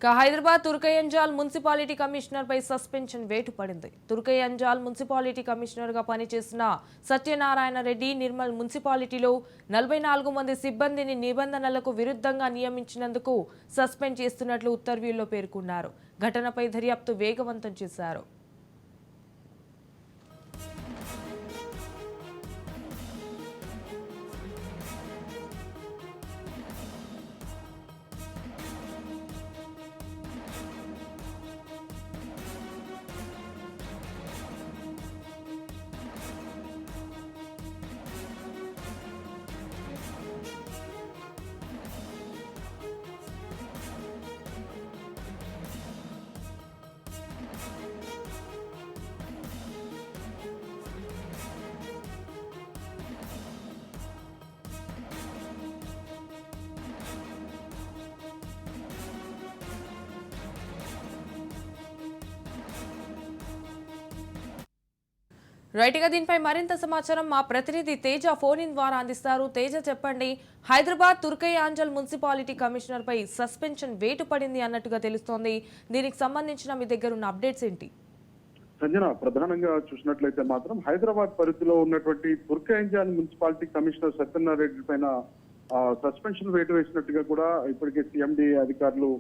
Hyderabad Turkayamjal municipality commissioner పై suspension వేటు పడింది. Turkayamjal municipality commissioner గా పనిచేసిన సత్యనారాయణ రెడ్డి నిర్మల్ మున్సిపాలిటీలో 44 మంది సిబ్బందిని నిబంధనలకు విరుద్ధంగా నియమించినందుకు సస్పెండ్ చేస్తున్నట్లు ఉత్తర్వుల్లో పేర్కొన్నారు. ఘటనపై దర్యాప్తు వేగవంతం చేశారు. రైట్గా దీనిపై మరింత సమాచారం మా ప్రతినిధి తేజ ఫోన్ ఇన్ ద్వారా అందిస్తారు. తేజ, చెప్పండి, హైదరాబాద్ తుర్కయాంజల్ మున్సిపాలిటీ కమిషనర్ పై సస్పెన్షన్ వేటు పడింది అన్నట్టుగా తెలుస్తోంది. దీనికి సంబంధించిన మీ దగ్గర ఉన్న అప్డేట్స్ ఏంటి? సంజన, ప్రధానంగా చూసినట్లయితే మాత్రం హైదరాబాద్ పరిధిలో ఉన్నటువంటి తుర్కయాంజల్ మున్సిపాలిటీ కమిషనర్ సత్యనారాయణ రెడ్డి పైన సస్పెన్షన్ వేటు వేసినట్టుగా కూడా ఇప్పటికే సిఎండి అధికారులు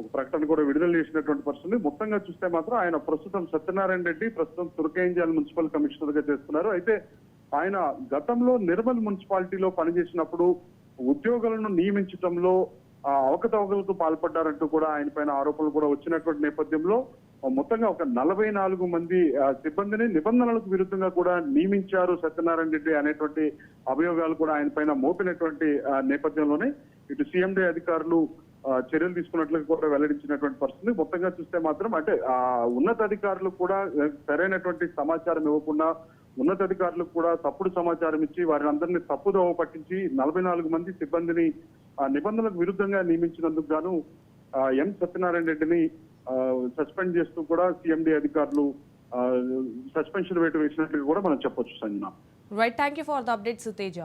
ఒక ప్రకటన కూడా విడుదల చేసినటువంటి పరిస్థితి. మొత్తంగా చూస్తే మాత్రం ఆయన ప్రస్తుతం సత్యనారాయణ రెడ్డి ప్రస్తుతం తుర్కయాంజల్ మున్సిపల్ కమిషనర్ గా చేస్తున్నారు. అయితే ఆయన గతంలో నిర్మల్ మున్సిపాలిటీలో పనిచేసినప్పుడు ఉద్యోగులను నియమించడంలో అవకతవకలకు పాల్పడ్డారంటూ కూడా ఆయన పైన ఆరోపణలు కూడా వచ్చినటువంటి నేపథ్యంలో మొత్తంగా ఒక 44 మంది సిబ్బందిని నిబంధనలకు విరుద్ధంగా కూడా నియమించారు సత్యనారాయణ రెడ్డి అనేటువంటి అభియోగాలు కూడా ఆయన పైన మోపినటువంటి నేపథ్యంలోనే ఇటు సిఎండి అధికారులు చర్యలు తీసుకున్నట్లుగా కూడా వెల్లడించినటువంటి పరిస్థితి. మొత్తంగా చూస్తే మాత్రం అంటే ఉన్నతాధికారులు కూడా సరైనటువంటి సమాచారం ఇవ్వకుండా ఉన్నతాధికారులకు కూడా తప్పుడు సమాచారం ఇచ్చి వారిని అందరినీ తప్పుదోవ పట్టించి 44 మంది సిబ్బందిని నిబంధనలకు విరుద్ధంగా నియమించినందుకు గాను ఎం సత్యనారాయణ రెడ్డిని సస్పెండ్ చేస్తూ కూడా సిఎండి అధికారులు సస్పెన్షన్ వేటు వేసినట్లుగా కూడా మనం చెప్పొచ్చు Sanjana. Right, thank you for the updates Teja.